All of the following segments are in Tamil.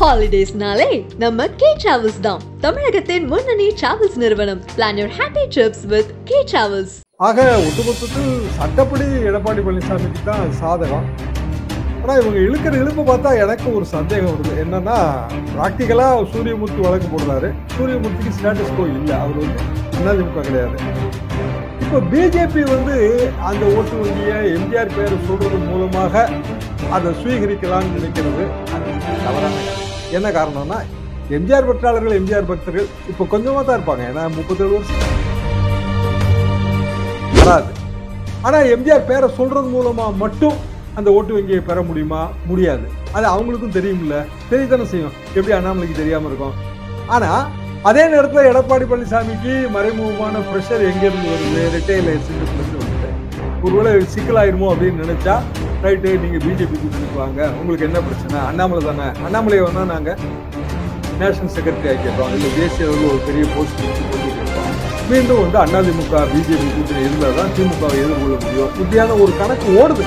ஹாலிடேஸ்னாலே நம்ம கே டிராவல்ஸ் தான். தமிழகத்தின் முன்னணி டிராவல்ஸ் நிறுவனம். Plan your happy trips with K Travels. ஆக ஒட்டுமொத்தத்தில் சட்டப்படி எடப்பாடி பழனிசாமிக்கு தான் சாதகம். ஆனால் இவங்க இழுக்கிற இழுப்பு பார்த்தா எனக்கு ஒரு சந்தேகம் வருது. என்னன்னா, ப்ராக்டிக்கலாக சூரியமூர்த்தி வழக்கு போடுறாரு. சூரியமூர்த்திக்கு ஸ்டேட்டஸ் கோ இல்லை, அவர் அதிமுக கிடையாது. இப்போ பிஜேபி அந்த ஓட்டு வங்கியை எம்ஜிஆர் பேரை சொல்றது மூலமாக அதை சுவீகரிக்கலாம்னு நினைக்கிறது தவறான. என்ன காரணம்னா, எம்ஜிஆர் பற்றாளர்கள் எம்ஜிஆர் பக்தர்கள் இப்போ கொஞ்சமாக தான் இருப்பாங்க. ஏன்னா 37 வருஷம் வராது. ஆனால் எம்ஜிஆர் பேரை சொல்றது மூலமா மட்டும் அந்த ஓட்டு வங்கியை பெற முடியுமா? முடியாது. அது அவங்களுக்கும் தெரியும்ல, தெரியத்தானே செய்யும். எப்படி அண்ணாமலைக்கு தெரியாம இருக்கும். ஆனா அதே நேரத்தில் எடப்பாடி பழனிசாமிக்கு மறைமுகமான ப்ரெஷர் எங்கேருந்து வருது? ரிட்டைல் லைசன்ஸ் வருது. ஒருவேளை சிக்கலாயிருமோ அப்படின்னு நினைச்சா, ரைட்டு, நீங்க பிஜேபி கூப்பிட்டு வாங்க, உங்களுக்கு என்ன பிரச்சனை? அண்ணாமலை தானே, அண்ணாமலையை வேணா நாங்க நேஷனல் செக்ரட்டரி ஆக்கிடுறோம், இல்லை தேசிய அளவில் ஒரு பெரிய போஸ்ட் போட்டு கேட்போம். மீண்டும் அதிமுக பிஜேபி கூட்டணி இருந்தால் தான் திமுகவை எதிர்கொள்ள முடியும். இப்படியான ஒரு கணக்கு ஓடுது.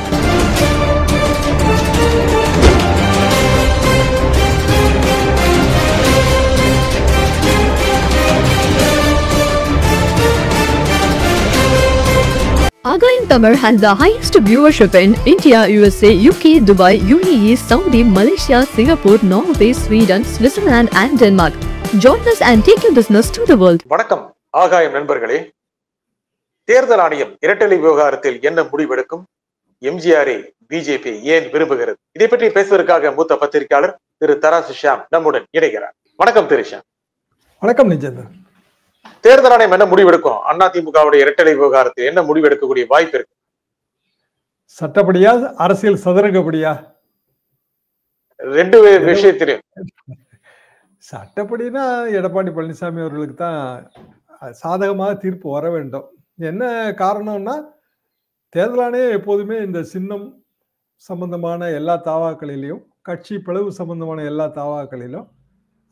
Again, Tamil has the highest viewership in India, USA, UK, Dubai, UAE, Saudi, Malaysia, Singapore, Norway, Sweden, Switzerland and Denmark. Join us and take your business to the world. வணக்கம் ஆகாயம் நண்பர்களே. தேர்தல் ஆணையம் இரட்டலை விவகாரத்தில் என்ன முடிவெடுக்கும்? எம்ஜிஆரை பிஜேபி ஏன் விரும்புகிறது? இதை பற்றி பேசுவதற்காக மூத்த பத்திரிகையாளர் திரு தராசு ஷியாம் நம்முடன் இணைகிறார். வணக்கம் திரு ஷியாம். வணக்கம் நிஜேந்தர். தேர்தல் ஆணையம் என்ன முடிவெடுக்கும்? அதிமுகவுடைய இரட்டலை விவகாரத்தில் என்ன முடிவெடுக்கக்கூடிய வாய்ப்பு இருக்கு? சட்டப்படியா, அரசியல் சதுரங்கப்படியா? ரெண்டு விஷயத்திலும். சட்டப்படினா எடப்பாடி பழனிசாமி அவர்களுக்கு தான் சாதகமாக தீர்ப்பு வர வேண்டும். என்ன காரணம்னா, தேர்தல் ஆணையம் எப்போதுமே இந்த சின்னம் சம்பந்தமான எல்லா தாவாக்களிலையும், கட்சி பிளவு சம்பந்தமான எல்லா தாவாக்களிலும்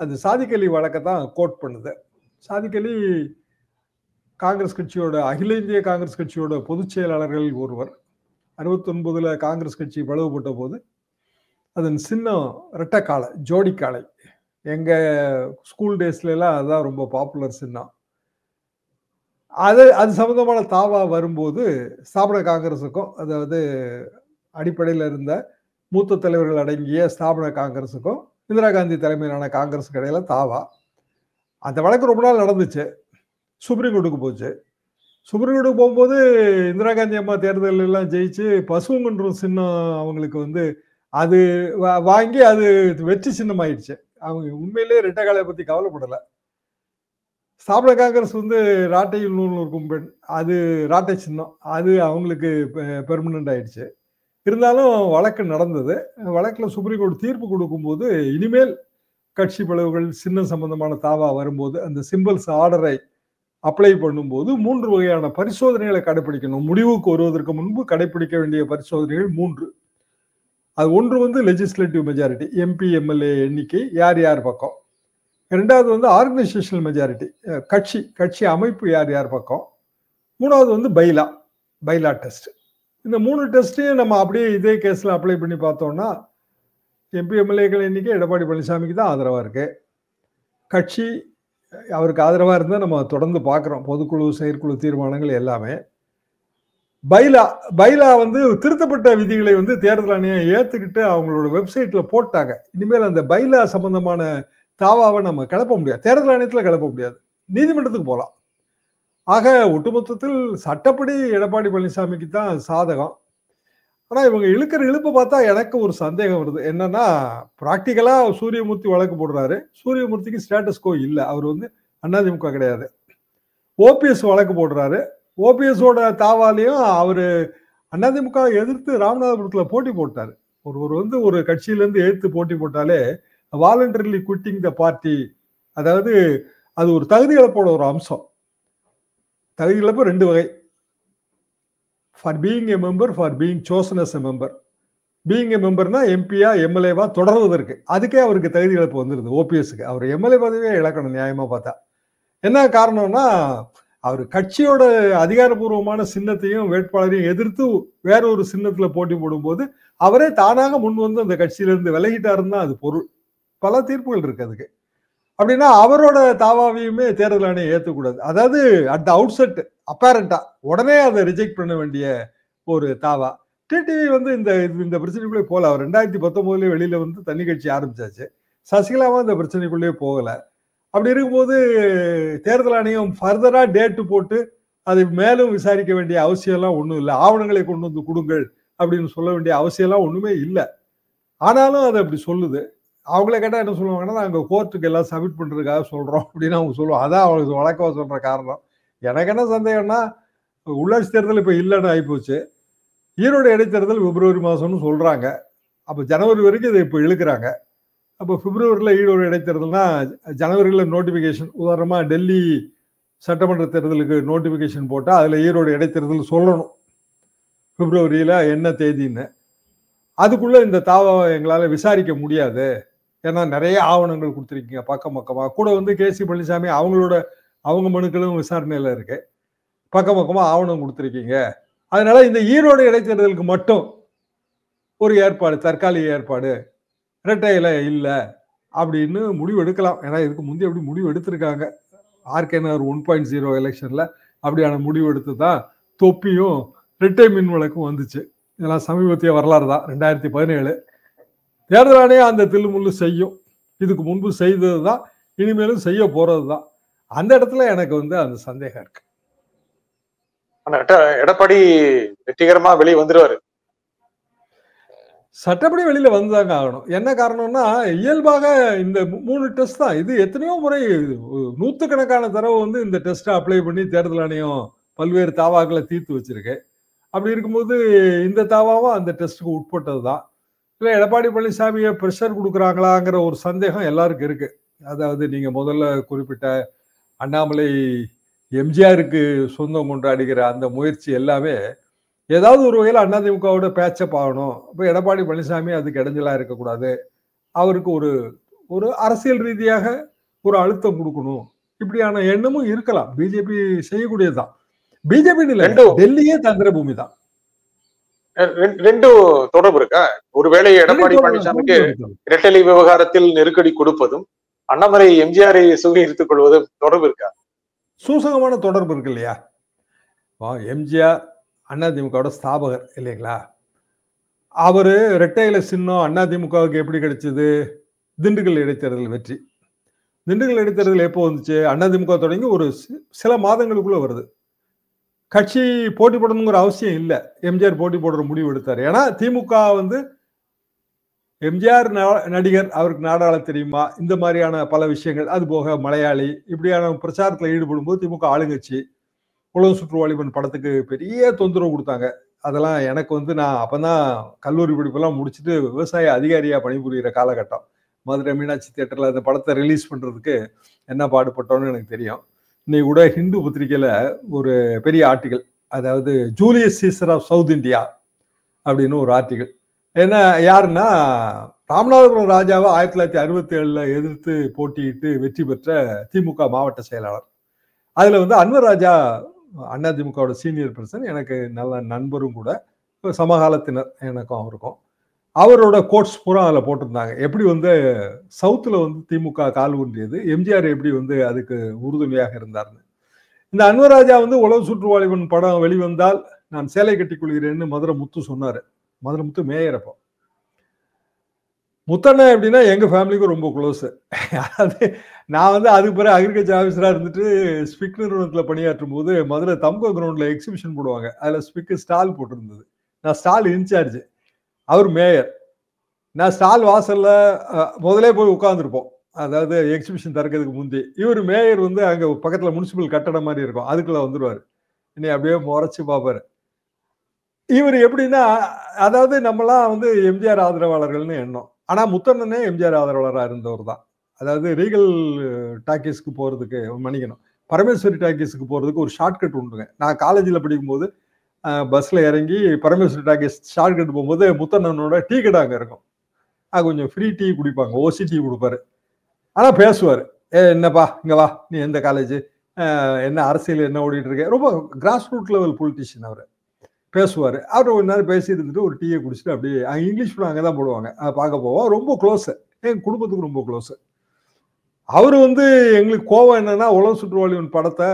அது சாதிக் அலி வழக்கை தான் கோட் பண்ணுது. சாதிக் அலி காங்கிரஸ் கட்சியோட, அகில இந்திய காங்கிரஸ் கட்சியோட பொதுச் செயலாளர்கள் ஒருவர். 69 காங்கிரஸ் கட்சி பிளவுபட்ட போது அதன் சின்னம் ரெட்டைக்காலை, ஜோடிக்காலை. எங்க ஸ்கூல் டேஸ்ல எல்லாம் அதுதான் ரொம்ப பாப்புலர் சின்னம். அது சம்பந்தமான தாவா வரும்போது ஸ்தாபன காங்கிரஸுக்கும், அதாவது அடிப்படையில் இருந்த மூத்த தலைவர்கள் அடங்கிய ஸ்தாபன காங்கிரஸுக்கும் இந்திரா காந்தி தலைமையிலான காங்கிரஸுக்கு இடையில தாவா. அந்த வழக்கு ரொம்ப நாள் நடந்துச்சு. சுப்ரீம் கோர்ட்டுக்கு போச்சு. சுப்ரீம் கோர்ட்டுக்கு போகும்போது இந்திரா காந்தி அம்மா தேர்தல் எல்லாம் ஜெயிச்சு பசுங்குன்ற சின்னம் அவங்களுக்கு அது வாங்கி அது வெற்றி சின்னம் ஆயிடுச்சு. அவங்க உண்மையிலேயே ரெட்டைக்காலை பத்தி கவலைப்படலை. ஸ்தாபன காங்கிரஸ் ராட்டையில் நூல் இருக்கும் பெண், அது ராட்டை சின்னம், அது அவங்களுக்கு பெர்மனன்ட் ஆயிடுச்சு. இருந்தாலும் வழக்கு நடந்தது. வழக்கில் சுப்ரீம் கோர்ட் தீர்ப்பு கொடுக்கும்போது, இனிமேல் கட்சி பிளவுகள் சின்னம் சம்பந்தமான தாவா வரும்போது அந்த சிம்பிள்ஸ் ஆர்டரை அப்ளை பண்ணும்போது 3 வகையான பரிசோதனைகளை கடைபிடிக்கணும். முடிவுக்கு வருவதற்கு முன்பு கடைபிடிக்க வேண்டிய பரிசோதனைகள் 3. அது ஒன்று லெஜிஸ்லேட்டிவ் மெஜாரிட்டி, எம்பி எம்எல்ஏ எண்ணிக்கை யார் யார் பக்கம். ரெண்டாவது ஆர்கனைசேஷனல் மெஜாரிட்டி, கட்சி அமைப்பு யார் யார் பக்கம். மூணாவது பைலா டெஸ்ட். இந்த 3 டெஸ்ட்டையும் நம்ம அப்படியே இதே கேஸ்ல அப்ளை பண்ணி பார்த்தோம்னா, எம்பி எம்எல்ஏக்கள் எண்ணிக்கை எடப்பாடி பழனிசாமிக்கு தான் ஆதரவா இருக்கு. கட்சி அவருக்கு ஆதரவா இருந்தால் நம்ம தொடர்ந்து பார்க்குறோம். பொதுக்குழு, செயற்குழு தீர்மானங்கள் எல்லாமே. பைலா திருத்தப்பட்ட விதிகளை தேர்தல் ஆணையம் ஏற்றுக்கிட்டு அவங்களோட வெப்சைட்ல போட்டாங்க. இனிமேல் அந்த பைலா சம்பந்தமான தாவாவை நம்ம கிளப்ப முடியாது, தேர்தல் ஆணையத்தில் கிளப்ப முடியாது, நீதிமன்றத்துக்கு போகலாம். ஆக ஒட்டுமொத்தத்தில் சட்டப்படி எடப்பாடி பழனிசாமிக்கு தான் சாதகம். ஆனால் இவங்க இழுக்கிற இழுப்பு பார்த்தா எனக்கு ஒரு சந்தேகம் வருது. என்னன்னா, ப்ராக்டிக்கலா சூரியமூர்த்தி வழக்கு போடுறாரு. சூரியமூர்த்திக்கு ஸ்டேட்டஸ் கோ இல்லை, அவர் அதிமுக கிடையாது. ஓபிஎஸ் வழக்கு போடுறாரு. ஓபிஎஸோட தாவாலையும் அவர் அதிமுக எதிர்த்து ராமநாதபுரத்தில் போட்டி போட்டார். ஒரு கட்சியிலேருந்து எதிர்த்து போட்டி போட்டாலே வாலண்டரிலி குவிட்டிங் த பார்ட்டி, அதாவது அது ஒரு தகுதி இழப்போட ஒரு அம்சம். தகுதி இழப்பு 2 வகை. For being a member, for being chosen as a member. Being a memberனா எம்பியா எம்எல்ஏவா தொடர்வதற்கு, அதுக்கே அவருக்கு தகுதி இழப்பு வந்துருது. ஓபிஎஸ்க்கு அவர் எம்எல்ஏ பதவியே இழக்கணும் நியாயமா பார்த்தா. என்ன காரணம்னா, அவர் கட்சியோட அதிகாரப்பூர்வமான சின்னத்தையும் வேட்பாளரையும் எதிர்த்து வேற ஒரு சின்னத்துல போட்டி போடும்போது அவரே தானாக முன் அந்த கட்சியிலிருந்து விலகிட்டாருன்னு தான் அது பொருள். பல தீர்ப்புகள் இருக்கு அதுக்கு. அப்படின்னா அவரோட தாவாவையுமே தேர்தல் ஆணையம் ஏற்றக்கூடாது. அதாவது அட் த அவுட் செட் அப்பேரண்டா உடனே அதை ரிஜெக்ட் பண்ண வேண்டிய ஒரு தாவா. டிடிவி வந்து இந்த பிரச்சனைக்குள்ளே போகல. அவர் 2019 வெளியில வந்து தனி கட்சி ஆரம்பிச்சாச்சு. சசிகலாவும் இந்த பிரச்சனைக்குள்ளேயே போகல. அப்படி இருக்கும்போது தேர்தல் ஆணையம் ஃபர்தரா டேட்டு போட்டு அதை மேலும் விசாரிக்க வேண்டிய அவசியம் எல்லாம் ஒன்றும் இல்லை. ஆவணங்களை கொண்டு வந்து கொடுங்கள் அப்படின்னு சொல்ல வேண்டிய அவசியம் எல்லாம் ஒண்ணுமே இல்லை. ஆனாலும் அது அப்படி சொல்லுது. அவங்கள கேட்டா என்ன சொல்லுவாங்கன்னா, நாங்க கோர்ட்டுக்கு எல்லாம் சப்மிட் பண்றதுக்காக சொல்றோம் அப்படின்னு அவங்க சொல்லுவாங்க. அதான் அவங்களுக்கு வழக்கமா சொல்ற காரணம். எனக்கு என்ன சந்தேகம்னா, உள்ளாட்சி தேர்தல் இப்ப இல்லைன்னு ஆயிப்போச்சு. ஈரோடு இடைத்தேர்தல் பிப்ரவரி மாசம்னு சொல்றாங்க. அப்ப ஜனவரி வரைக்கும் இதை இப்ப இழுக்கிறாங்க. அப்போ பிப்ரவரியில் ஈரோடு இடைத்தேர்தல்னா ஜனவரியில் நோட்டிபிகேஷன், உதாரணமா டெல்லி சட்டமன்ற தேர்தலுக்கு நோட்டிபிகேஷன் போட்டா அதுல ஈரோடு இடைத்தேர்தல் சொல்லணும் பிப்ரவரியில என்ன தேதின்னு. அதுக்குள்ள இந்த தாவாவை எங்களால விசாரிக்க முடியாது. ஏன்னா நிறைய ஆவணங்கள் கொடுத்துருக்கீங்க பக்கம் பக்கமா. கூட வந்து கேசி பழனிசாமி அவங்க மனுக்களும் விசாரணையில இருக்கு. பக்கம் பக்கமா ஆவணம் கொடுத்துருக்கீங்க. அதனால இந்த ஈரோடு இடைத்தேர்தலுக்கு மட்டும் ஒரு ஏற்பாடு, தற்காலிக ஏற்பாடு, இரட்டையில இல்லை அப்படின்னு முடிவு எடுக்கலாம். ஏன்னா இதுக்கு முந்தைய அப்படி முடிவு எடுத்திருக்காங்க. ஆர்கேனர் 1.0 எலெக்ஷன்ல அப்படியான முடிவு எடுத்து தான் தொப்பியும் இரட்டை மின் வழக்கும் வந்துச்சு. இதெல்லாம் சமீபத்திய வரலாறு தான். 2017 தேர்தல் ஆணையம் அந்த தில்லுமுள்ளு செய்யும். இதுக்கு முன்பு செய்தது தான், இனிமேலும் செய்ய போறது தான். அந்த இடத்துல எனக்கு வந்து அந்த சந்தேகம் இருக்கு. எடப்பாடி வெற்றிகரமா வெளியே வந்துருவாரு. சட்டப்படி வெளியில வந்துதாங்க ஆகணும். என்ன காரணம்னா, இயல்பாக இந்த 3 டெஸ்ட் தான். இது எத்தனையோ முறை நூத்துக்கணக்கான தடவை வந்து இந்த டெஸ்ட்டை அப்ளை பண்ணி தேர்தல் ஆணையம் பல்வேறு தாவாக்களை தீர்த்து வச்சிருக்கு. அப்படி இருக்கும்போது இந்த தாவாவும் அந்த டெஸ்ட்டுக்கு உட்பட்டது தான். இல்லை எடப்பாடி பழனிசாமியை ப்ரெஷர் கொடுக்குறாங்களாங்கிற ஒரு சந்தேகம் எல்லாருக்கும் இருக்கு. அதாவது நீங்க முதல்ல குறிப்பிட்ட அண்ணாமலை எம்ஜிஆருக்கு சொந்தம் கொண்டாடுகிற அந்த முயற்சி எல்லாமே ஏதாவது ஒரு வகையில் அதிமுகவோட பேச்சப் ஆகணும். இப்போ எடப்பாடி பழனிசாமி அதுக்கு இடைஞ்சலா இருக்கக்கூடாது. அவருக்கு ஒரு அரசியல் ரீதியாக ஒரு அழுத்தம் கொடுக்கணும். இப்படியான எண்ணமும் இருக்கலாம். பிஜேபி செய்யக்கூடியதுதான். பிஜேபி டெல்லியே தந்திர பூமி தான். ரெண்டும் தொடர்பு இருக்கா? ஒருவேளை எடப்பாடி பழனிசாமிக்கு இரட்டலை விவகாரத்தில் நெருக்கடி கொடுப்பதும் அண்ணாமலை எம்ஜிஆரை சுகீர்த்துக் கொள்வதும் தொடர்பு இருக்கா? சூசகமான தொடர்பு இருக்கு இல்லையா? எம்ஜிஆர் அதிமுகவோட ஸ்தாபகர் இல்லைங்களா? அவரு இரட்டையில சின்னம் அதிமுகவுக்கு எப்படி கிடைச்சது? திண்டுக்கல் இடைத்தேர்தல் வெற்றி. திண்டுக்கல் இடைத்தேர்தல் எப்போ வந்துச்சு? அதிமுக தொடங்கி ஒரு சில மாதங்களுக்குள்ள வருது. கட்சி போட்டி போடணுங்கிற அவசியம் இல்லை. எம்ஜிஆர் போட்டி போடுற முடிவு எடுத்தார். ஏன்னா திமுக வந்து எம்ஜிஆர் நடிகர், அவருக்கு நாடாள தெரியுமா, இந்த மாதிரியான பல விஷயங்கள், அது போக மலையாளி, இப்படியான பிரச்சாரத்தில் ஈடுபடும் போது திமுக ஆளுங்கட்சி உலக சுற்றுவாளிபன் படத்துக்கு பெரிய தொந்தரவு கொடுத்தாங்க. அதெல்லாம் எனக்கு வந்து நான் அப்பதான் கல்லூரி படிப்பெல்லாம் முடிச்சுட்டு விவசாய அதிகாரியா பணிபுரிகிற காலகட்டம். மதுரை மீனாட்சி தியேட்டர்ல அந்த படத்தை ரிலீஸ் பண்றதுக்கு என்ன பாடுபட்டோன்னு எனக்கு தெரியும். இன்னைக்கு கூட ஹிந்து பத்திரிகையில ஒரு பெரிய ஆர்டிகல், அதாவது Julius Caesar of South India அப்படின்னு ஒரு ஆர்டிகல். என்ன யாருன்னா, ராமநாதபுரம் ராஜாவை 1967 எதிர்த்து போட்டியிட்டு வெற்றி பெற்ற திமுக மாவட்ட செயலாளர். அதுல வந்து அன்வர் ராஜா அதிமுகவோட சீனியர் பர்சன், எனக்கு நல்ல நண்பரும் கூட, சமகாலத்தினர் எனக்கும் அவருக்கும். அவரோட கோட்ஸ் பூரா அதில் போட்டிருந்தாங்க. எப்படி வந்து சவுத்துல வந்து திமுக கால் ஊன்றியது, எம்ஜிஆர் எப்படி வந்து அதுக்கு உறுதுணையாக இருந்தார்னு. இந்த அன்வர் ராஜா வந்து உலக சுற்றுவாளிபன் படம் வெளிவந்தால் நான் சேலை கட்டி கொள்கிறேன்னு மதுரை முத்து சொன்னாரு. மதுரை முத்து மேயர். அப்போ முத்தண்ணா எப்படின்னா எங்க ஃபேமிலிக்கும் ரொம்ப க்ளோஸ். அதாவது நான் வந்து அதுக்கு பிறகு அக்ரிகல்ச்சர் ஆஃபீஸரா இருந்துட்டு ஸ்பிக் நிறுவனத்தில் பணியாற்றும் போது மதுரை தம்போ கிரவுண்ட்ல எக்ஸிபிஷன் போடுவாங்க. அதுல ஸ்பிக்கு ஸ்டால் போட்டிருந்தது. நான் ஸ்டால் இன்சார்ஜ், அவர் மேயர். நான் ஸ்டால் வாசல்ல முதலே போய் உட்காந்துருப்போம். அதாவது எக்ஸிபிஷன் திறக்கிறதுக்கு முந்தி. இவர் மேயர் வந்து அங்க பக்கத்துல முனிசிபல் கட்டடம் மாதிரி இருக்கும், அதுக்குள்ள வந்துருவாரு. என்னை அப்படியே முறைச்சு பார்ப்பாரு. இவர் எப்படின்னா, அதாவது நம்மலாம் வந்து எம்ஜிஆர் ஆதரவாளர்கள்னு எண்ணம். ஆனா முத்தண்ணனே எம்ஜிஆர் ஆதரவாளராக இருந்தவர் தான். அதாவது ரீகல் டாக்கீஸ்க்கு போறதுக்கு, மன்னிக்கணும், பரமேஸ்வரி டாக்கீஸ்க்கு போறதுக்கு ஒரு ஷார்ட்கட் உண்டுங்க. நான் காலேஜில் படிக்கும்போது பஸ்ல இறங்கி பரமேஸ்வரி டாக்கீஸ் ஷார்ட்கட் போகும்போது முத்தண்ணனோட டீ கடை அங்கே இருக்கும். கொஞ்சம் ஃப்ரீ டீ குடிப்பாங்க, ஓசி டீ கொடுப்பாரு. ஆனால் பேசுவார், என்னப்பா இங்கே வா, நீ எந்த காலேஜ், என்ன அரசியல் என்ன ஓடிட்டு இருக்க, ரொம்ப கிராஸ் ரூட் லெவல் பொலிட்டிஷியன் அவர். பேசுவார். அவர் ஒரு நேரம் பேசி இருந்துட்டு ஒரு டீயை குடிச்சிட்டு அப்படியே இங்கிலீஷ் படம் அங்கே தான் போடுவாங்க, பார்க்க போவோம். ரொம்ப க்ளோஸு. என் குடும்பத்துக்கு ரொம்ப க்ளோஸ். அவரு வந்து எங்களுக்கு கோவம் என்னன்னா, உலக சுற்றுவாளியின் படத்தை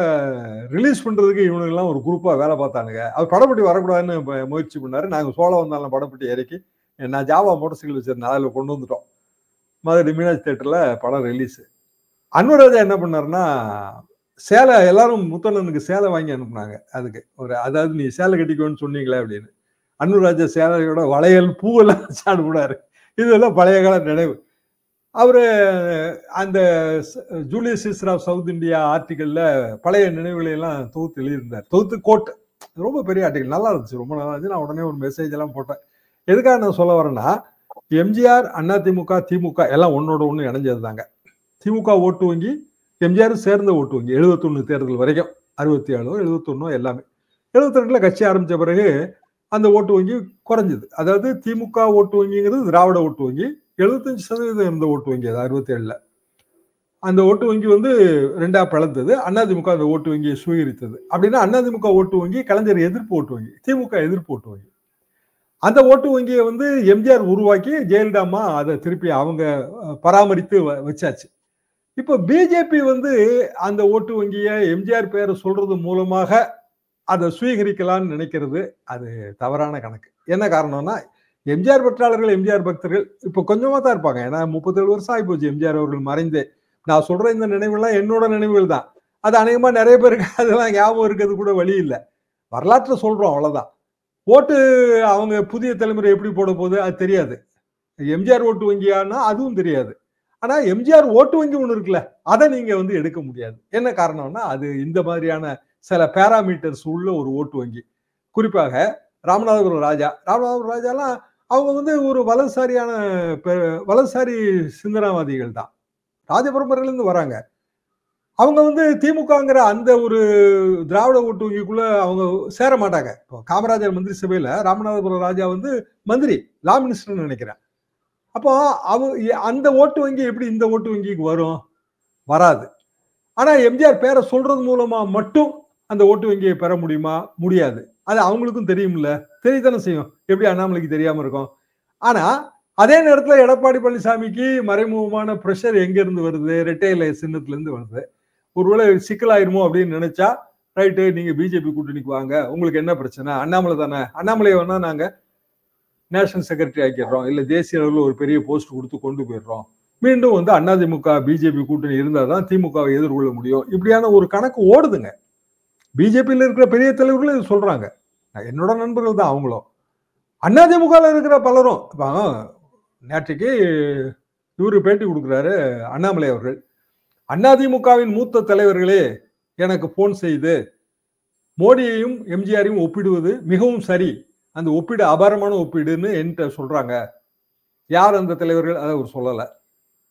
ரிலீஸ் பண்றதுக்கு இவனுங்கெல்லாம் ஒரு குரூப்பா வேலை பார்த்தானுங்க. அவர் படப்பட்டி வரக்கூடாதுன்னு முயற்சி பண்ணாரு. நாங்க சோழ வந்தாலும் படப்பட்டி இறக்கி நான் ஜாவா மோட்டர் சைக்கிள் வச்சிருந்தேன், அதில் கொண்டு வந்துட்டோம். மதுரை மீனாட்சி தியேட்டர்ல படம் ரிலீஸ். அன்வர் ராஜா என்ன பண்ணாருன்னா, சேலை எல்லாரும் முத்தண்ணனுக்கு சேலை வாங்கி அனுப்புனாங்க. அதுக்கு ஒரு அதாவது நீ சேலை கட்டிக்கோன்னு சொன்னீங்களே அப்படின்னு. அன்வர் ராஜா சேலையோட வளையல் பூவெல்லாம் அனுப்புனாரு. இதெல்லாம் பழைய கால நினைவு. அவரு அந்த Julius Caesar of South India ஆர்டிக்கல்ல பழைய நினைவுகளை எல்லாம் தொகுத்து எழுதியிருந்தார். தொகுத்து கோட் ரொம்ப பெரிய ஆர்டிக்கல், நல்லா இருந்துச்சு, ரொம்ப நல்லா இருந்துச்சு. நான் உடனே ஒரு மெசேஜ் எல்லாம் போட்டேன். எதுக்காக நான் சொல்ல வரேன்னா, எம்ஜிஆர், அதிமுக, திமுக எல்லாம் ஒன்னோட ஒண்ணு இணைஞ்சது தாங்க. திமுக ஓட்டு வங்கி எம்ஜிஆர் சேர்ந்த ஓட்டு வங்கி 71 தேர்தல் வரைக்கும், 67 71 எல்லாமே. 72ல கட்சி ஆரம்பிச்ச பிறகு அந்த ஓட்டு வங்கி குறைஞ்சது. அதாவது திமுக ஓட்டு வங்கிங்கிறது திராவிட ஓட்டு வங்கி, 75% இருந்த ஓட்டு வங்கி அது 67ல. அந்த ஓட்டு வங்கி வந்து ரெண்டா பிளந்தது. அதிமுக அந்த ஓட்டு வங்கியை சுவீகரித்தது. அப்படின்னா அதிமுக ஓட்டு வங்கி கலைஞர் எதிர்ப்பு ஓட்டு வங்கி, திமுக எதிர்ப்பு ஓட்டு வங்கி. அந்த ஓட்டு வங்கியை வந்து எம்ஜிஆர் உருவாக்கி ஜெயலலிதா அம்மா அதை திருப்பி அவங்க பராமரித்து வச்சாச்சு. இப்போ பிஜேபி வந்து அந்த ஓட்டு வங்கியை எம்ஜிஆர் பேரை சொல்றது மூலமாக அதை சுவீகரிக்கலாம்னு நினைக்கிறது அது தவறான கணக்கு. என்ன காரணம்னா, எம்ஜிஆர் பற்றாளர்கள், எம்ஜிஆர் பக்தர்கள் இப்போ கொஞ்சமா தான் இருப்பாங்க. ஏன்னா 37 வருஷம் ஆகிப்போச்சு எம்ஜிஆர் அவர்கள் மறைந்தே. நான் சொல்ற இந்த நினைவுகள்லாம் என்னோட நினைவுகள் தான். அது அநேகமா நிறைய பேருக்கு அதெல்லாம் ஞாபகம் இருக்கிறது கூட வழி இல்லை. வரலாற்றை சொல்றோம், அவ்வளவுதான். ஓட்டு அவங்க புதிய தலைமுறை எப்படி போட போகுது அது தெரியாது. எம்ஜிஆர் ஓட்டு வங்கியானா அதுவும் தெரியாது. ஆனா எம்ஜிஆர் ஓட்டு வங்கி ஒண்ணு இருக்குல்ல, அதை நீங்க வந்து எடுக்க முடியாது. என்ன காரணம்னா, அது இந்த மாதிரியான சில பேராமீட்டர்ஸ் உள்ள ஒரு ஓட்டு வங்கி. குறிப்பாக ராமநாதபுரம் ராஜாலாம் அவங்க வந்து ஒரு வலதுசாரி சிந்தனாவாதிகள் தான். ராஜபரம்பரையிலிருந்து வராங்க. அவங்க வந்து திமுகங்கிற அந்த ஒரு திராவிட ஓட்டு வங்கிக்குள்ள அவங்க சேர மாட்டாங்க. காமராஜர் மந்திரி சபையில ராமநாதபுரம் ராஜா வந்து மந்திரி, லா மினிஸ்டர்னு நினைக்கிறேன். அப்போ அந்த ஓட்டு வங்கி எப்படி இந்த ஓட்டு வங்கிக்கு வரும்? வராது. ஆனா எம்ஜிஆர் பேரை சொல்றது மூலமா மட்டும் அந்த ஓட்டு வங்கியை பெற முடியுமா? முடியாது. அது அவங்களுக்கும் தெரியும்ல, தெரியத்தானே செய்யும். எப்படி அண்ணாமலைக்கு தெரியாம இருக்கும்? ஆனா அதே நேரத்துல எடப்பாடி பழனிசாமிக்கு மறைமுகமான பிரஷர் எங்க இருந்து வருது? இரட்டை இலை சின்னத்துல இருந்து வருது. ஒருவேளை சிக்கலாயிருமோ அப்படின்னு நினைச்சா, ரைட்டு நீங்க பிஜேபி கூட்டணிக்கு வாங்க, உங்களுக்கு என்ன பிரச்சனை? அண்ணாமலை தானே, அண்ணாமலை வேணா நாங்க நேஷனல் செக்ரட்டரி ஆக்கிடுறோம், இல்ல தேசிய அளவில் ஒரு பெரிய போஸ்ட் கொடுத்து கொண்டு போயிடுறோம், மீண்டும் வந்து அதிமுக பிஜேபி கூட்டணி இருந்தாதான் திமுகவை எதிர்கொள்ள முடியும். இப்படியான ஒரு கணக்கு ஓடுதுங்க. பிஜேபியில் இருக்கிற பெரிய தலைவர்களும் இது சொல்றாங்க. என்னோட நண்பர்கள் தான் அவங்களும். அதிமுக இருக்கிற பலரும் நேற்றைக்கு இவரு பேட்டி கொடுக்குறாரு அண்ணாமலை அவர்கள். அதிமுகவின் மூத்த தலைவர்களே எனக்கு போன் செய்து மோடியையும் எம்ஜிஆரையும் ஒப்பிடுவது மிகவும் சரி, அந்த ஒப்பீடு அபாரமான ஒப்பீடுன்னு என்கிட்ட சொல்றாங்க. யார் அந்த தலைவர்கள்? அதை அவர் சொல்லல.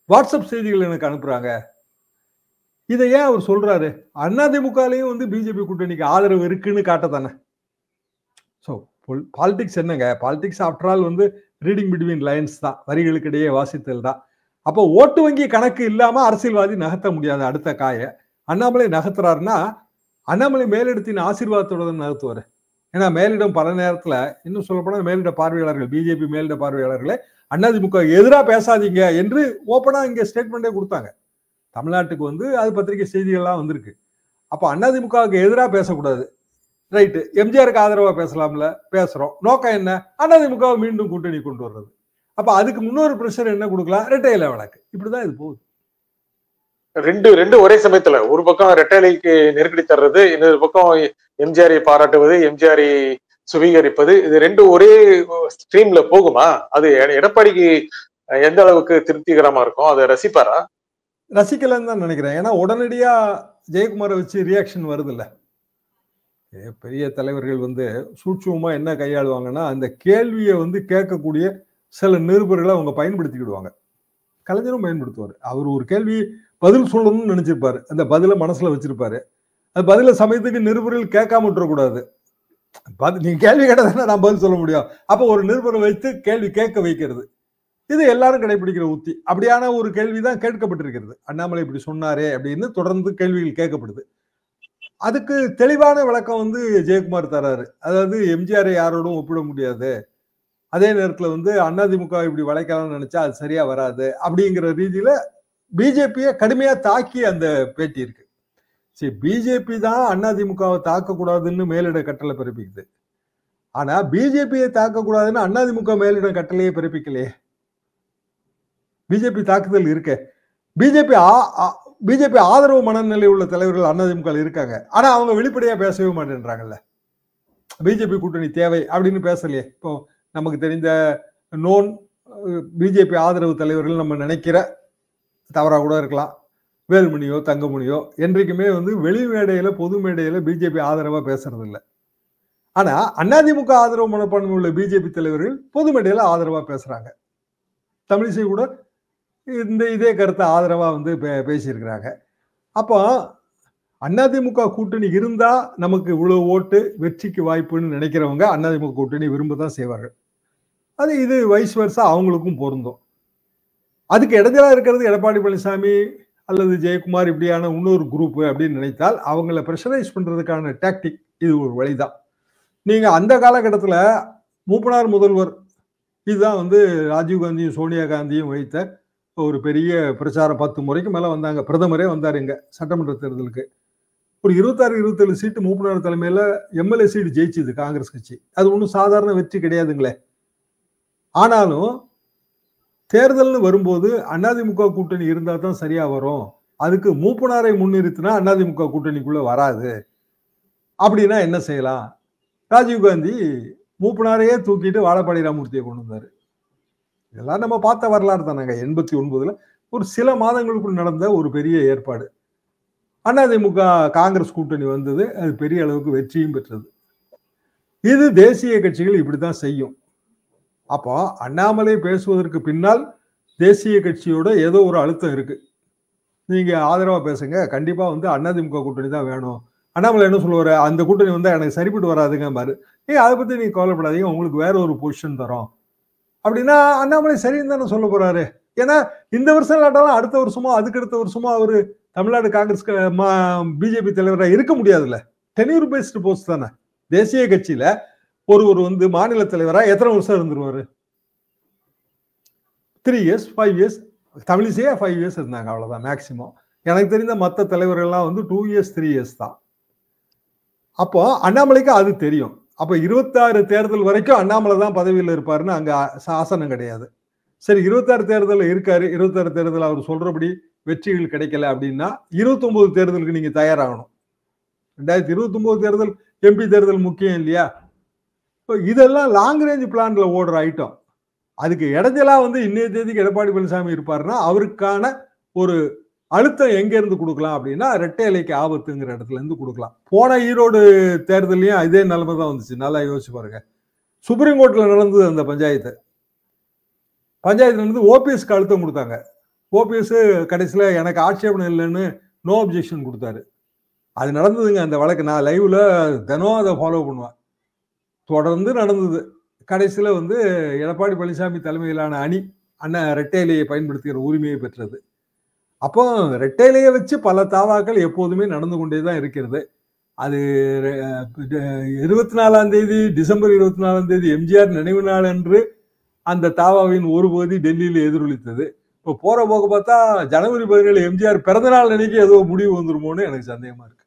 வாட்ஸ்அப் செய்திகள் எனக்கு அனுப்புறாங்க. இதை ஏன் அவர் சொல்றாரு? அதிமுகலையும் வந்து பிஜேபி கூட்டணிக்கு ஆதரவு இருக்குன்னு காட்டத்தானே. ஸோ பாலிடிக்ஸ் என்னங்க? பாலிடிக்ஸ் ஆஃப்டர் ஆல் வந்து ரீடிங் பிட்வீன் லைன்ஸ் தான், வரிகளுக்கு இடையே வாசித்தல் தான். அப்போ ஓட்டு வங்கி கணக்கு இல்லாம அரசியல்வாதி நகர்த்த முடியாது. அடுத்த காய அண்ணாமலை நகர்த்துறாருன்னா அண்ணாமலை மேலிடத்தின் ஆசீர்வாதத்தோட தான் நகர்த்துவாரு. ஏன்னா மேலிடம் பல நேரத்துல, இன்னும் சொல்லப்போனா மேலிட பார்வையாளர்கள், பிஜேபி மேலிட பார்வையாளர்களே அதிமுக எதிராக பேசாதீங்க என்று ஓப்பனா இங்க ஸ்டேட்மெண்டே கொடுத்தாங்க. தமிழ்நாட்டுக்கு வந்து அது பத்திரிகை செய்திகள்லாம் வந்திருக்கு. அப்போ அதிமுகவுக்கு எதிராக பேசக்கூடாது, ரைட்டு, எம்ஜிஆருக்கு ஆதரவா பேசலாம்ல, பேசுறோம். நோக்கம் என்ன? அதிமுகவை மீண்டும் கூட்டணி கொண்டு வர்றது. அப்ப அதுக்கு முன்னொரு பிரஷர் என்ன கொடுக்கலாம்? இரட்டை இலை வழக்கு. இப்படிதான் இது போகுது. ரெண்டு ஒரே சமயத்துல, ஒரு பக்கம் இரட்டை இலைக்கு நெருக்கடி தர்றது, இன்னொரு பக்கம் எம்ஜிஆரை பாராட்டுவது, எம்ஜிஆரை சுவீகரிப்பது, இது ரெண்டு ஒரே ஸ்ட்ரீம்ல போகுமா? அது எடப்பாடிக்கு எந்த அளவுக்கு திருப்திகரமா இருக்கும்? அதை ரசிப்பாரா? ரசிக்கலன்னு தான் நினைக்கிறேன். ஏன்னா உடனடியா ஜெயக்குமாரை வச்சு ரியாக்ஷன் வருது இல்ல. பெரிய தலைவர்கள் வந்து சூட்சமா என்ன கையாளுவாங்கன்னா, அந்த கேள்வியை வந்து கேட்கக்கூடிய சில நிருபர்களை அவங்க பயன்படுத்திக்கிடுவாங்க. கலைஞரும் பயன்படுத்துவார். அவர் ஒரு கேள்வி பதில் சொல்லணும்னு நினைச்சிருப்பாரு, அந்த பதில மனசுல வச்சிருப்பாரு. அது பதில சமயத்துக்கு நிருபர்கள் கேட்காம விட்டுறக்கூடாது. நீங்க கேள்வி கேட்டதானே நான் பதில் சொல்ல முடியும். அப்ப ஒரு நிருபரை வைத்து கேள்வி கேட்க வைக்கிறது, இது எல்லாரும் கடைபிடிக்கிற உத்தி. அப்படியான ஒரு கேள்விதான் கேட்கப்பட்டிருக்கிறது. அண்ணாமலை இப்படி சொன்னாரே அப்படின்னு தொடர்ந்து கேள்விகள் கேட்கப்படுது. அதுக்கு தெளிவான விளக்கம் வந்து ஜெயக்குமார் தராரு. அதாவது எம்ஜிஆரை யாரோடும் ஒப்பிட முடியாது, அதே நேரத்துல வந்து அதிமுக இப்படி வளைக்கலாம்னு நினைச்சா அது சரியா வராது அப்படிங்கிற ரீதியில பிஜேபியை கடுமையா தாக்கி அந்த பேட்டி இருக்கு. சரி, பிஜேபி தான் அதிமுகவை தாக்கக்கூடாதுன்னு மேலிட கட்டளை பிறப்பிக்குது. ஆனா பிஜேபியை தாக்கக்கூடாதுன்னு அதிமுக மேலிட கட்டளையே பிறப்பிக்கலையே. பிஜேபி தாக்குதல் இருக்க, பிஜேபி ஆதரவு மனநிலை உள்ள தலைவர்கள் அதிமுக இருக்காங்க. ஆனா அவங்க வெளிப்படையா பேசவே மாட்டேன்றாங்கல்ல. பிஜேபி கூட்டணி தேவை அப்படின்னு பேசலையே. இப்போ நமக்கு தெரிந்த நோன் பிஜேபி ஆதரவு தலைவர்கள் நம்ம நினைக்கிற தவறா கூட இருக்கலாம், வேலுமணியோ தங்கமணியோ என்றைக்குமே வந்து வெளி மேடையில பொது மேடையில பிஜேபி ஆதரவா பேசுறது இல்லை. ஆனா அதிமுக ஆதரவு மனப்பான்மை உள்ள பிஜேபி தலைவர்கள் பொது மேடையில ஆதரவா பேசுறாங்க. தமிழிசை கூட இதே கருத்தை ஆதரவா வந்து பேசியிருக்கிறாங்க. அப்போ அதிமுக கூட்டணி இருந்தா நமக்கு இவ்வளவு ஓட்டு வெற்றிக்கு வாய்ப்புன்னு நினைக்கிறவங்க அதிமுக கூட்டணி விரும்பதான் செய்வார்கள். அது இது வைஸ் வர்சா அவங்களுக்கும் பொருந்தும். அதுக்கு இடைஞ்சலா இருக்கிறது எடப்பாடி பழனிசாமி அல்லது ஜெயக்குமார் இப்படியான இன்னொரு குரூப் அப்படின்னு நினைத்தால் அவங்கள ப்ரெஷரைஸ் பண்றதுக்கான டாக்டிக் இது ஒரு வழிதான். நீங்க அந்த காலகட்டத்தில் மூப்பனார் முதல்வர் இதுதான் வந்து ராஜீவ்காந்தியும் சோனியா காந்தியும் வைத்த ஒரு பெரிய பிரச்சாரம். 10 முறைக்கு மேல வந்தாங்க. பிரதமரே வந்தார் இங்க சட்டமன்ற தேர்தலுக்கு. ஒரு 26-27 சீட்டு மூப்பனார் தலைமையில எம்எல்ஏ சீட்டு ஜெயிச்சுது காங்கிரஸ் கட்சி. அது ஒன்றும் சாதாரண வெற்றி கிடையாதுங்களே. ஆனாலும் தேர்தல்னு வரும்போது அதிமுக கூட்டணி இருந்தா தான் சரியா வரும், அதுக்கு மூப்பனாரை முன்னிறுத்தினா அதிமுக கூட்டணிக்குள்ள வராது அப்படின்னா என்ன செய்யலாம்? ராஜீவ்காந்தி மூப்பனாரையே தூக்கிட்டு வாழப்பாடி ராமமூர்த்தியை கொண்டு வந்தாரு. இதெல்லாம் நம்ம பார்த்த வரலாறு தானாங்க. 89ல ஒரு சில மாதங்களுக்குள் நடந்த ஒரு பெரிய ஏற்பாடு. அதிமுக காங்கிரஸ் கூட்டணி வந்தது, அது பெரிய அளவுக்கு வெற்றியும் பெற்றது. இது தேசிய கட்சிகள் இப்படித்தான் செய்யும். அப்போ அண்ணாமலை பேசுவதற்கு பின்னால் தேசிய கட்சியோட ஏதோ ஒரு அழுத்தம் இருக்கு. நீங்க ஆதரவா பேசுங்க, கண்டிப்பா வந்து அதிமுக கூட்டணி தான் வேணும். அண்ணாமலை என்ன சொல்லுவாரு, அந்த கூட்டணி வந்தா எனக்கு சரிப்பட்டு வராதுங்க பாரு, அதை பத்தி நீங்க கவலைப்படாதீங்க, உங்களுக்கு வேற ஒரு பொசிஷன் தரோம் அப்படின்னா அண்ணாமலை சரின்னு தானே சொல்ல போறாரு. ஏன்னா இந்த வருஷம் இல்லாட்டாலும் அடுத்த வருஷமோ அதுக்கு அடுத்த வருஷமோ அவரு தமிழ்நாடு காங்கிரஸ் பிஜேபி தலைவராக இருக்க முடியாதுல்ல. டென்யூர் பேஸ்டு போஸ்ட் தானே. தேசிய கட்சியில ஒருவர் வந்து மாநில தலைவரா எத்தனை வருஷம் இருந்துருவாரு? 3 years 5 years. தமிழிசையே 5 years இருந்தாங்க, அவ்வளவுதான் மேக்சிமம். எனக்கு தெரிந்த மற்ற தலைவர்கள்லாம் வந்து 2 years 3 years தான். அப்போ அண்ணாமலைக்கு அது தெரியும். அப்ப 26 தேர்தல் வரைக்கும் அண்ணாமலை தான் பதவியில் இருப்பாருன்னு அங்க சாசனம் கிடையாது. சரி, 26 தேர்தல் இருக்காரு, 26 தேர்தல் அவர் சொல்றபடி வெற்றிகள் கிடைக்கல அப்படின்னா 29 தேர்தலுக்கு நீங்க தயாராகணும். 2029 தேர்தல் எம்பி தேர்தல் முக்கியம் இல்லையா? இதெல்லாம் லாங் ரேஞ்ச் பிளான்ல ஓடுற ஐட்டம். அதுக்கு இடைஞ்சலா வந்து இன்னைய தேதிக்கு எடப்பாடி பழனிசாமி இருப்பாருன்னா அவருக்கான ஒரு அழுத்தம் எங்க இருந்து கொடுக்கலாம் அப்படின்னா இரட்டை இலைக்கு ஆபத்துங்கிற இடத்துல இருந்து கொடுக்கலாம். போன ஈரோடு தேர்தலையும் இதே நிலைமை தான் வந்துச்சு. நல்லா யோசிச்சு பாருங்க. சுப்ரீம் கோர்ட்ல நடந்தது அந்த பஞ்சாயத்துல இருந்து ஓபிஎஸ்க்கு அழுத்தம் கொடுத்தாங்க. ஓபிஎஸ் கடைசியில எனக்கு ஆட்சேபனை இல்லைன்னு நோ அப்ஜெக்ஷன் கொடுத்தாரு. அது நடந்ததுங்க அந்த வழக்கு. நான் லைவ்ல தினம் அதை ஃபாலோ பண்ணுவேன். தொடர்ந்து நடந்தது. கடைசியில வந்து எடப்பாடி பழனிசாமி தலைமையிலான அணி இரட்டை இலையை பயன்படுத்துகிற உரிமையை பெற்றது. அப்போ இரட்டை இலையை வச்சு பல தாவாக்கள் எப்போதுமே நடந்து கொண்டே தான் இருக்கிறது. அது 24ஆம் தேதி டிசம்பர் 24ஆம் தேதி எம்ஜிஆர் நினைவு நாள் அன்று அந்த தாவாவின் ஒரு பகுதி டெல்லியில எதிரொலித்தது. இப்போ போற போக பார்த்தா ஜனவரி 17 எம்ஜிஆர் பிறந்த நாள் அன்னைக்கு ஏதோ முடிவு வந்துருமோன்னு எனக்கு சந்தேகமா இருக்கு.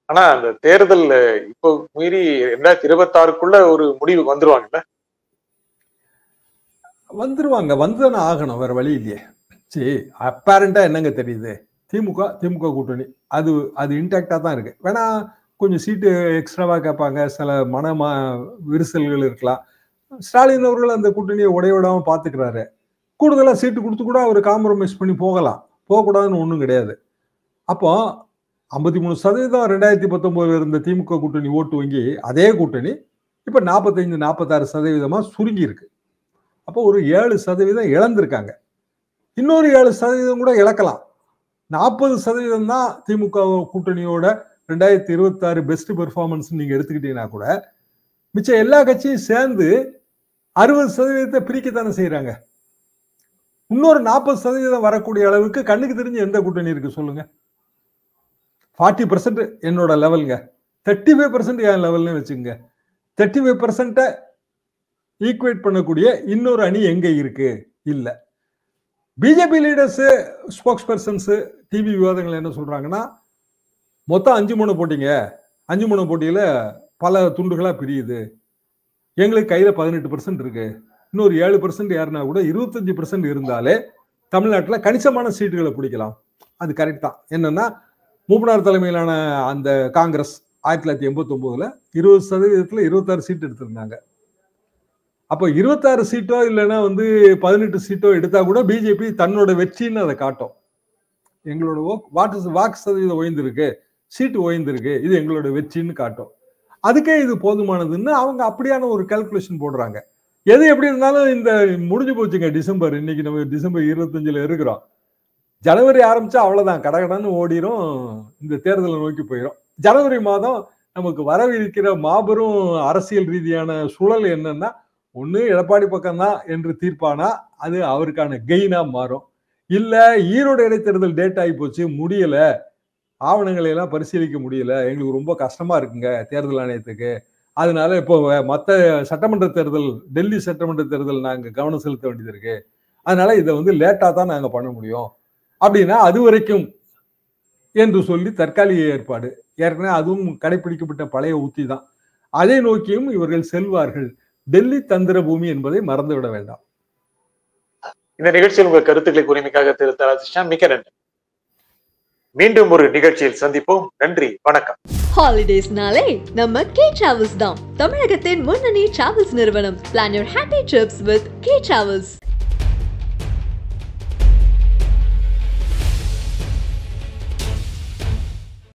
ஆனா அந்த தேர்தல் இப்போ மீறி 2026க்குள்ள ஒரு முடிவு வந்துருவாங்கல்ல? வந்துதானே ஆகணும், வேற வழி இல்லையே. சரி, அப்பேரண்டா என்னங்க தெரியுது, திமுக கூட்டணி அது இன்டாக்டா தான் இருக்கு. வேணா கொஞ்சம் சீட்டு எக்ஸ்ட்ராவா கேட்பாங்க, சில விரிசல்கள் இருக்கலாம். ஸ்டாலின் அவர்கள் அந்த கூட்டணியை உடையவிடாம பாத்துக்கிறாரு. கூடுதலா சீட்டு கொடுத்து கூட அவர் காம்ப்ரமைஸ் பண்ணி போகக்கூடாதுன்னு ஒண்ணும் கிடையாது. அப்போ 53% 2019 இருந்த திமுக கூட்டணி ஓட்டு வங்கி அதே கூட்டணி இப்ப 45-46% சுருங்கி இருக்கு. அப்போ ஒரு 7% இழந்திருக்காங்க. இன்னொரு 7% கூட இழக்கலாம். 40% தான் திமுக கூட்டணியோட 2026 பெஸ்ட் பெர்ஃபார்மன்ஸ் நீங்க எடுத்துக்கிட்டீங்கன்னா கூட மிச்சம் எல்லா கட்சியும் சேர்ந்து 60% பிரிக்கத்தானே செய்யறாங்க. இன்னொரு 40% வரக்கூடிய அளவுக்கு கண்ணுக்கு தெரிஞ்ச எந்த கூட்டணி இருக்கு சொல்லுங்க? 40% என்னோட லெவலுங்க, 35% என் லெவல்னு வச்சுங்க. 35% ஈக்குவேட் பண்ணக்கூடிய இன்னொரு அணி எங்க இருக்கு? இல்ல. BJP leaders, spokes persons, TV விவாதங்கள் என்ன சொல்றாங்கன்னா, மொத்தம் 5-3 போட்டிங்க, 5-3 போட்டியில பல துண்டுகளா பிரியுது, எங்களுக்கு கையில 18% இருக்கு, இன்னொரு 7% ஏறினா கூட 25% இருந்தாலே தமிழ்நாட்டில் கணிசமான சீட்டுகளை பிடிக்கலாம். அது கரெக்ட் தான். என்னன்னா, மூப்பனார் தலைமையிலான அந்த காங்கிரஸ் 1989 20% 26 சீட் எடுத்திருந்தாங்க. அப்போ 26 சீட்டோ இல்லைன்னா 18 சீட்டோ எடுத்தா கூட பிஜேபி தன்னோட வெற்றின்னு அதை காட்டும். எங்களோட வாக்கு சதவீதம் உயர்ந்திருக்கு, சீட்டு உயர்ந்திருக்கு, இது எங்களோட வெற்றின்னு காட்டும். அதுக்கே இது போதுமானதுன்னு அவங்க அப்படியான ஒரு கால்குலேஷன் போடுறாங்க. எது எப்படி இருந்தாலும் இந்த முடிஞ்சு போச்சுங்க டிசம்பர். இன்னைக்கு நம்ம டிசம்பர் 25 இருக்கிறோம். ஜனவரி ஆரம்பிச்சா அவ்வளவுதான், கடகடன்னு ஓடிரும், இந்த தேர்தலை நோக்கி போயிடும். ஜனவரி மாதம் நமக்கு வரவிருக்கிற மாபெரும் அரசியல் ரீதியான சூழல் என்னன்னா, ஒண்ணு எடப்பாடி பக்கம்தான் என்று தீர்ப்பானா அது அவருக்கான கெயினா மாறும். இல்ல ஈரோடு இடைத்தேர்தல் டேட் ஆகி போச்சு, முடியல, ஆவணங்களை எல்லாம் பரிசீலிக்க முடியல, எங்களுக்கு ரொம்ப கஷ்டமா இருக்குங்க தேர்தல் ஆணையத்துக்கு, அதனால இப்போ மற்ற சட்டமன்ற தேர்தல், டெல்லி சட்டமன்ற தேர்தல் நாங்க கவனம் செலுத்த வேண்டியது இருக்கு, அதனால இதை லேட்டா தான் நாங்க பண்ண முடியும் அப்படின்னா அது வரைக்கும் என்று சொல்லி தற்காலிக ஏற்பாடு. ஏற்கனவே அதுவும் கடைபிடிக்கப்பட்ட பழைய உத்தி தான். அதை நோக்கியும் இவர்கள் செல்வார்கள். டெல்லி தந்திர பூமி என்பதை மறந்துவிட வேண்டாம். இந்த நிகழ்ச்சியில் உங்கள் கருத்துக்களை கூறியமைக்காக திரு தராசிஷா மிக்க நன்றி. மீண்டும் ஒரு நிகழ்ச்சியில் சந்திப்போம். நன்றி, வணக்கம். ஹாலிடேஸ்னாலே நம்ம கே டிராவல்ஸ் தான் தமிழகத்தின் முன்னணி டிராவல்ஸ் நிறுவனம். Plan your happy trips with K Travels.